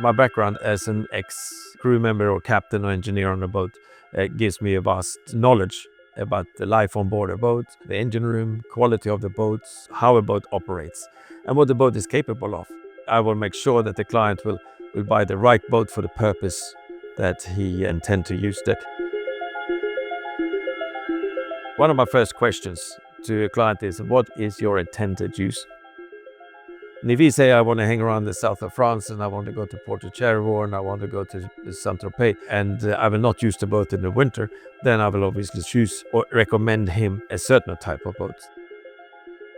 My background as an ex-crew member or captain or engineer on a boat gives me a vast knowledge about the life on board a boat, the engine room, quality of the boats, how a boat operates, and what the boat is capable of. I will make sure that the client will buy the right boat for the purpose that he intends to use it. One of my first questions to a client is, what is your intended use? And if you say, I want to hang around the south of France and I want to go to Port of Cherbourg and I want to go to Saint-Tropez and I will not use the boat in the winter, then I will obviously choose or recommend him a certain type of boat.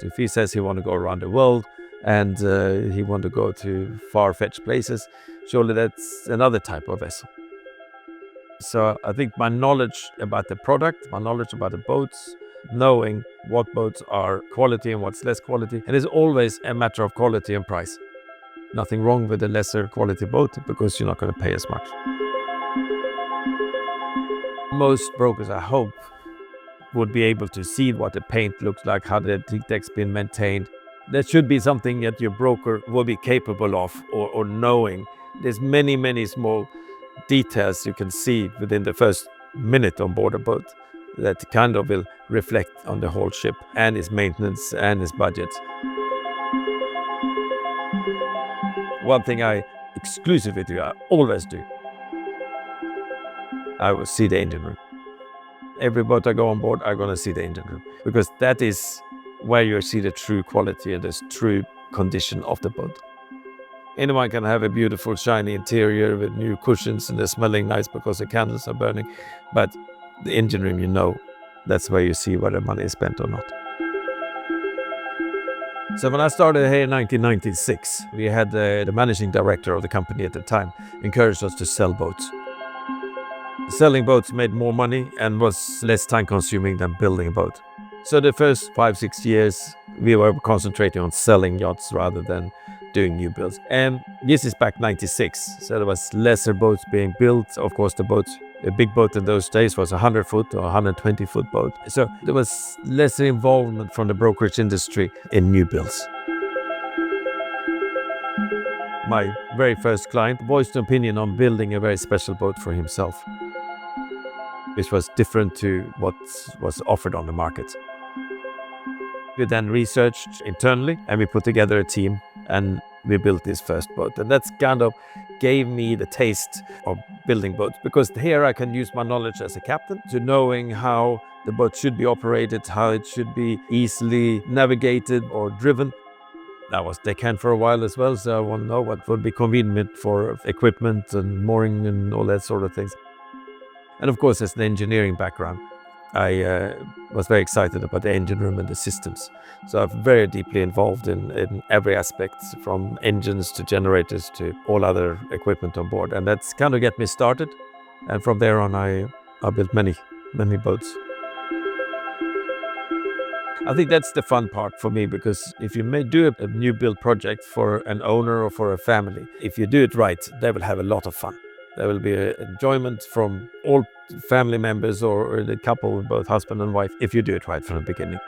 If he says he want to go around the world and he want to go to far-fetched places, surely that's another type of vessel. So I think my knowledge about the product, my knowledge about the boats, knowing what boats are quality and what's less quality, and it's always a matter of quality and price. Nothing wrong with a lesser quality boat because you're not going to pay as much. Most brokers, I hope, would be able to see what the paint looks like, how the deck's been maintained. That should be something that your broker will be capable of or knowing. There's many small details you can see within the first minute on board a boat that kind of will reflect on the whole ship and its maintenance and its budget. One thing I exclusively do, I always do, I will see the engine room. Every boat I go on board, I'm going to see the engine room because that is where you see the true quality and the true condition of the boat. Anyone can have a beautiful shiny interior with new cushions and they're smelling nice because the candles are burning, but the engine room, that's where you see whether money is spent or not. So when I started here in 1996, we had the managing director of the company at the time encouraged us to sell boats. Selling boats made more money and was less time consuming than building a boat. So the first 5-6 years, we were concentrating on selling yachts rather than doing new builds. And this is back 96, so there was lesser boats being built. Of course, a big boat in those days was a 100-foot or 120-foot boat. So there was lesser involvement from the brokerage industry in new builds. My very first client voiced an opinion on building a very special boat for himself, which was different to what was offered on the market. We then researched internally and we put together a team and we built this first boat. And that's kind of gave me the taste of building boats because here I can use my knowledge as a captain to knowing how the boat should be operated, how it should be easily navigated or driven. I was deckhand for a while as well, so I want to know what would be convenient for equipment and mooring and all that sort of things. And of course, as an engineering background, I was very excited about the engine room and the systems. So I'm very deeply involved in every aspect, from engines to generators to all other equipment on board. And that's kind of get me started. And from there on, I built many boats. I think that's the fun part for me, because if you may do a new build project for an owner or for a family, if you do it right, they will have a lot of fun. There will be enjoyment from all family members or the couple, both husband and wife, if you do it right from the beginning.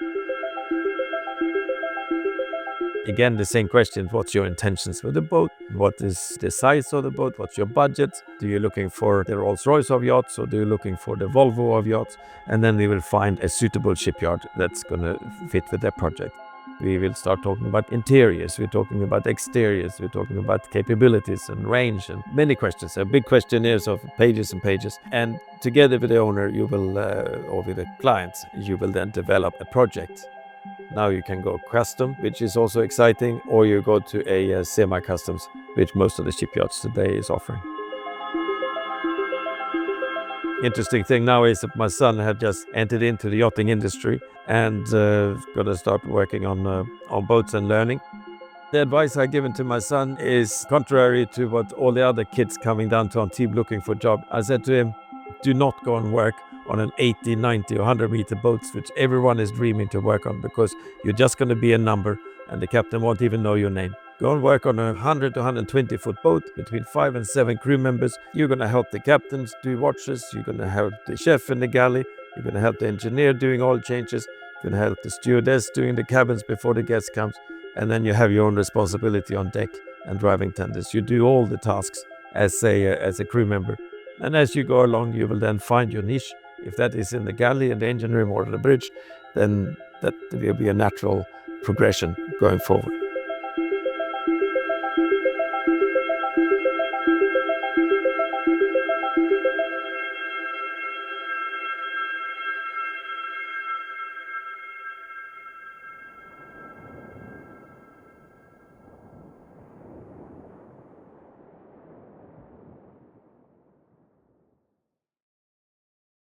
Again, the same question, what's your intentions with the boat? What is the size of the boat? What's your budget? Do you looking for the Rolls-Royce of yachts, or do you looking for the Volvo of yachts? And then we will find a suitable shipyard that's going to fit with that project. We will start talking about interiors, we're talking about exteriors, we're talking about capabilities and range and many questions. A big questionnaires of pages and pages. And together with the owner, you will, or with the client, you will then develop a project. Now you can go custom, which is also exciting, or you go to a semi-customs, which most of the shipyards today is offering. Interesting thing now is that my son had just entered into the yachting industry and going to start working on boats and learning. The advice I've given to my son is contrary to what all the other kids coming down to Antibes looking for a job. I said to him, do not go and work on an 80, 90 or 100 meter boats, which everyone is dreaming to work on, because you're just going to be a number and the captain won't even know your name. Go and work on a 100 to 120 foot boat between 5 and 7 crew members. You're going to help the captains do watches. You're going to help the chef in the galley. You're going to help the engineer doing oil changes. You're going to help the stewardess doing the cabins before the guest comes. And then you have your own responsibility on deck. and driving tenders. You do all the tasks as a crew member. And as you go along, you will then find your niche. If that is in the galley and the engine room or the bridge, then that will be a natural progression going forward.